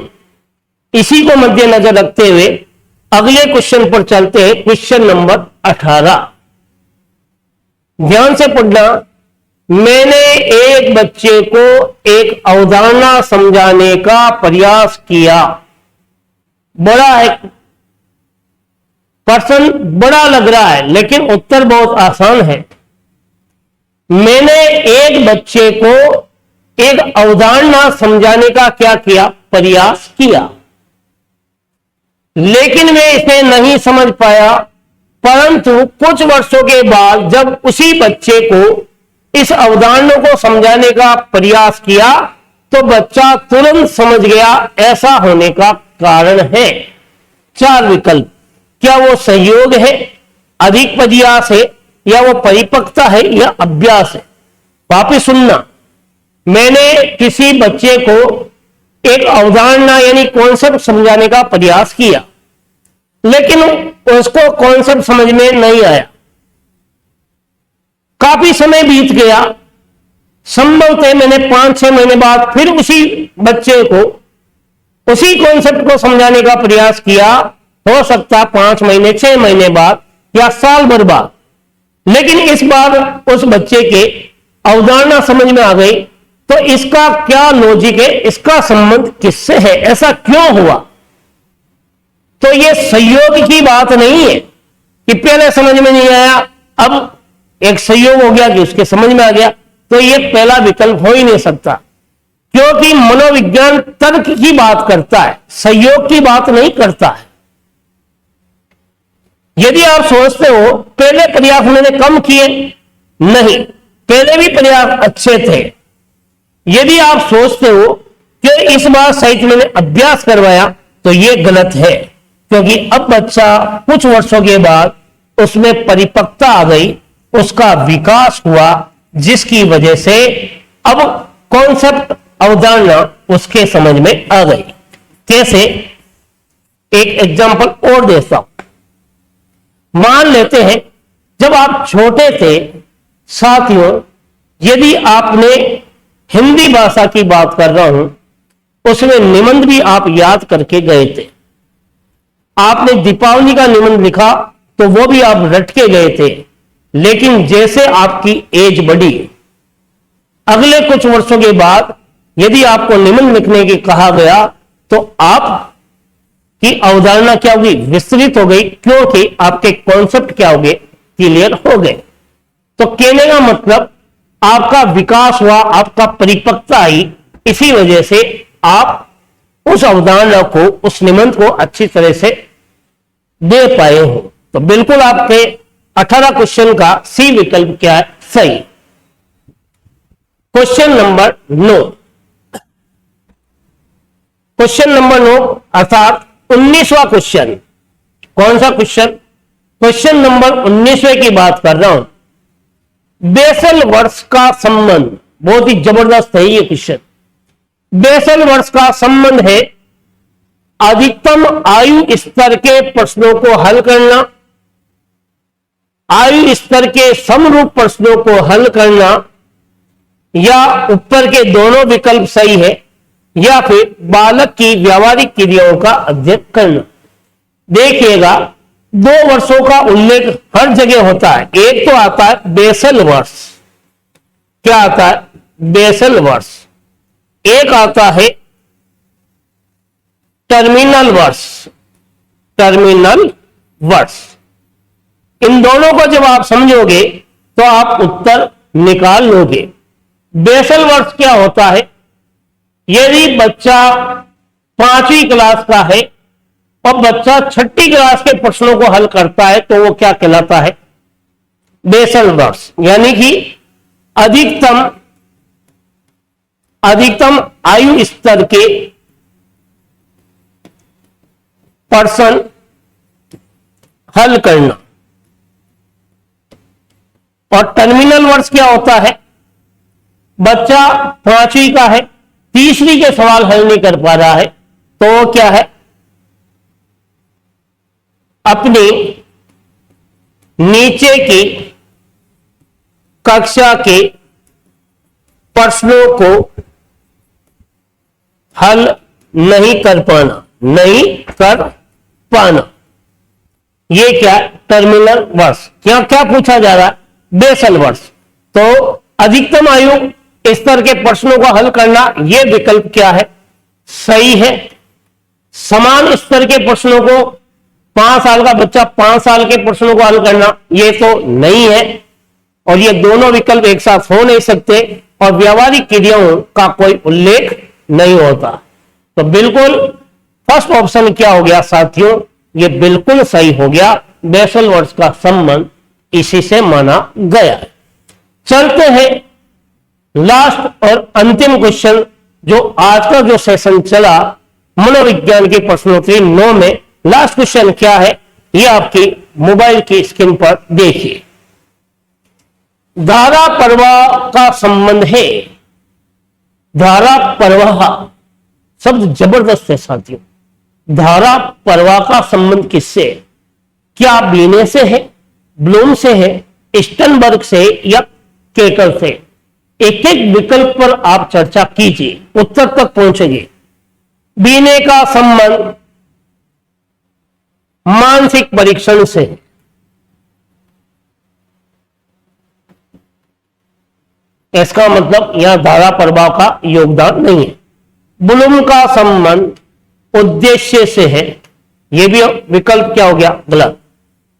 इसी को मद्देनजर रखते हुए अगले क्वेश्चन पर चलते हैं। क्वेश्चन नंबर 18, ध्यान से पढ़ना। मैंने एक बच्चे को एक अवधारणा समझाने का प्रयास किया। बड़ा है प्रश्न, बड़ा लग रहा है, लेकिन उत्तर बहुत आसान है। मैंने एक बच्चे को एक अवधारणा समझाने का क्या किया? प्रयास किया, लेकिन मैं इसे नहीं समझ पाया। परंतु कुछ वर्षों के बाद जब उसी बच्चे को इस अवधारणा को समझाने का प्रयास किया तो बच्चा तुरंत समझ गया। ऐसा होने का कारण है 4 विकल्प। क्या वो संयोग है, अधिक प्रयास है, या वो परिपक्वता है, या अभ्यास है? वापिस सुनना। मैंने किसी बच्चे को एक अवधारणा यानी कॉन्सेप्ट समझाने का प्रयास किया, लेकिन उसको कॉन्सेप्ट समझ में नहीं आया। काफी समय बीत गया। संभवतः मैंने 5-6 महीने बाद फिर उसी बच्चे को उसी कॉन्सेप्ट को समझाने का प्रयास किया। हो सकता 5 महीने 6 महीने बाद या साल भर बाद, लेकिन इस बार उस बच्चे के अवधारणा समझ में आ गई। तो इसका क्या लॉजिक है? इसका संबंध किससे है? ऐसा क्यों हुआ? तो यह संयोग की बात नहीं है कि पहले समझ में नहीं आया, अब एक संयोग हो गया कि उसके समझ में आ गया। तो यह पहला विकल्प हो ही नहीं सकता, क्योंकि मनोविज्ञान तर्क की बात करता है, संयोग की बात नहीं करता है। यदि आप सोचते हो पहले प्रयास मैंने कम किए, नहीं, पहले भी प्रयास अच्छे थे। यदि आप सोचते हो कि इस बार सहित मैंने अभ्यास करवाया, तो यह गलत है, क्योंकि अब बच्चा कुछ वर्षों के बाद उसमें परिपक्वता आ गई, उसका विकास हुआ, जिसकी वजह से अब कॉन्सेप्ट अवधारणा उसके समझ में आ गई। कैसे? एक एग्जांपल और देता हूं। मान लेते हैं जब आप छोटे थे साथियों, यदि आपने हिंदी भाषा की बात कर रहा हूं, उसमें निबंध भी आप याद करके गए थे। आपने दीपावली का निबंध लिखा तो वो भी आप रट के गए थे, लेकिन जैसे आपकी एज बढ़ी, अगले कुछ वर्षों के बाद यदि आपको निबंध लिखने की कहा गया तो आप की अवधारणा क्या होगी? विस्तृत हो गई, क्योंकि आपके कॉन्सेप्ट क्या हो गए? क्लियर हो गए। तो कहने का मतलब आपका विकास हुआ, आपका परिपक्वता आई, इसी वजह से आप उस अवधारणा को, उस निबंध को अच्छी तरह से दे पाए हो। तो बिल्कुल आपके 18 क्वेश्चन का सी विकल्प क्या है? सही। क्वेश्चन नंबर 9, क्वेश्चन नंबर 9 अर्थात 19वां क्वेश्चन। कौन सा क्वेश्चन? क्वेश्चन नंबर 19वें की बात कर रहा हूं। बेसल वर्ष का संबंध, बहुत ही जबरदस्त है ये क्वेश्चन। बेसल वर्ष का संबंध है अधिकतम आयु स्तर के प्रश्नों को हल करना, आयु स्तर के समरूप प्रश्नों को हल करना, या ऊपर के दोनों विकल्प सही है, या फिर बालक की व्यावहारिक क्रियाओं का अध्ययन करना। देखिएगा, 2 वर्षों का उल्लेख हर जगह होता है। एक तो आता है बेसल वर्ष, क्या आता है? बेसल वर्ष। एक आता है टर्मिनल वर्ष, टर्मिनल वर्ष। इन दोनों को जब आप समझोगे तो आप उत्तर निकाल लोगे। बेसल वर्ष क्या होता है? यदि बच्चा 5वीं क्लास का है और बच्चा 6ठी क्लास के प्रश्नों को हल करता है तो वो क्या कहलाता है? बेसल वर्ष। यानी कि अधिकतम आयु स्तर के प्रश्न हल करना। और टर्मिनल वर्ष क्या होता है? बच्चा 5वीं का है, 3री के सवाल हल नहीं कर पा रहा है तो वो क्या है? अपनी नीचे की कक्षा के प्रश्नों को हल नहीं कर पाना, नहीं कर पाना। ये क्या? टर्मिनल वर्ष। क्या क्या पूछा जा रहा है? बेसल वर्ष। तो अधिकतम आयु स्तर के प्रश्नों को हल करना, यह विकल्प क्या है? सही है। समान स्तर के प्रश्नों को 5 साल का बच्चा 5 साल के प्रश्नों को हल करना, यह तो नहीं है। और ये दोनों विकल्प एक साथ हो नहीं सकते। और व्यावहारिक क्रियाओं का कोई उल्लेख नहीं होता। तो बिल्कुल फर्स्ट ऑप्शन क्या हो गया साथियों? ये बिल्कुल सही हो गया। बेसल वर्ष का संबंध इसी से माना गया। चलते हैं लास्ट और अंतिम क्वेश्चन, जो आज का जो सेशन चला मनोविज्ञान की प्रश्नोत्तरी 9 में। लास्ट क्वेश्चन क्या है ये आपकी मोबाइल की स्क्रीन पर देखिए। धारा प्रवाह का संबंध है। धारा प्रवाह शब्द जबरदस्त है साथियों। धारा प्रवाह का संबंध किससे? क्या बीने से है, ब्लूम से है, स्टनबर्ग से या केटल से? एक एक विकल्प पर आप चर्चा कीजिए, उत्तर तक पहुंचेंगे। बीने का संबंध मानसिक परीक्षण से है। इसका मतलब यहां धारा प्रवाह का योगदान नहीं है। ब्लूम का संबंध उद्देश्य से है। यह भी विकल्प क्या हो गया? गलत।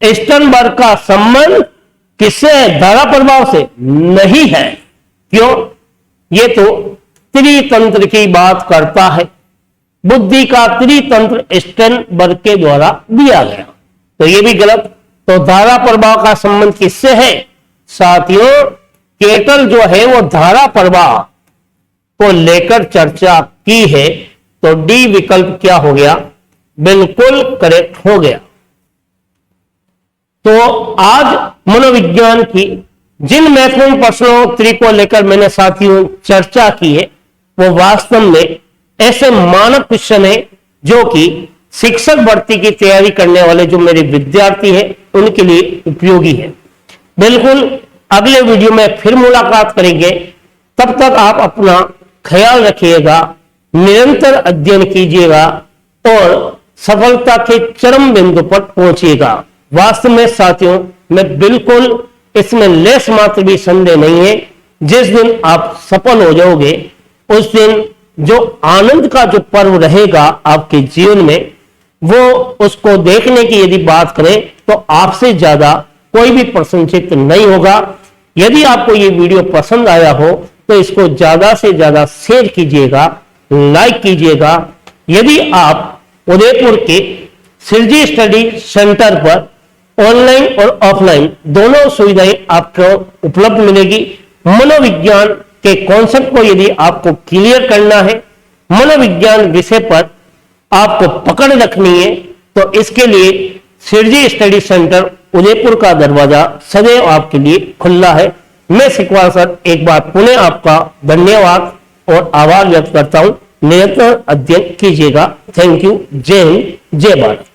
स्टनबर्ग का संबंध किससे है? धारा प्रवाह से नहीं है। क्यों? यह तो त्रितंत्र की बात करता है। बुद्धि का त्रितंत्र स्टनबर्ग के द्वारा दिया गया, तो यह भी गलत। तो धारा प्रवाह का संबंध किससे है? साथियों, केटल जो है वो धारा प्रवाह को लेकर चर्चा की है। तो डी विकल्प क्या हो गया? बिल्कुल करेक्ट हो गया। तो आज मनोविज्ञान की जिन महत्वपूर्ण प्रश्नोत्तरी को लेकर मैंने साथियों चर्चा की है, वो वास्तव में ऐसे मानक क्वेश्चन है जो कि शिक्षक भर्ती की तैयारी करने वाले जो मेरे विद्यार्थी हैं उनके लिए उपयोगी है। बिल्कुल अगले वीडियो में फिर मुलाकात करेंगे। तब तक आप अपना ख्याल रखिएगा, निरंतर अध्ययन कीजिएगा और सफलता के चरम बिंदु पर पहुंचिएगा। वास्तव में साथियों, मैं बिल्कुल इसमें लेस मात्र भी संदेह नहीं है, जिस दिन आप सफल हो जाओगे उस दिन जो आनंद का जो पर्व रहेगा आपके जीवन में, वो उसको देखने की यदि बात करें तो आपसे ज्यादा कोई भी प्रशंसित नहीं होगा। यदि आपको ये वीडियो पसंद आया हो तो इसको ज्यादा से ज्यादा शेयर कीजिएगा, लाइक कीजिएगा। यदि आप उदयपुर के सिरजी स्टडी सेंटर पर ऑनलाइन और ऑफलाइन दोनों सुविधाएं आपको उपलब्ध मिलेगी। मनोविज्ञान के कॉन्सेप्ट को यदि आपको क्लियर करना है, मनोविज्ञान विषय पर आपको पकड़ रखनी है, तो इसके लिए सिरजी स्टडी सेंटर उदयपुर का दरवाजा सदैव आपके लिए खुला है। मैं सिकवाल सर एक बार पुनः आपका धन्यवाद और आभार व्यक्त करता हूं। निरंतर अध्ययन कीजिएगा। Thank you. जय हिंद, जय भारत।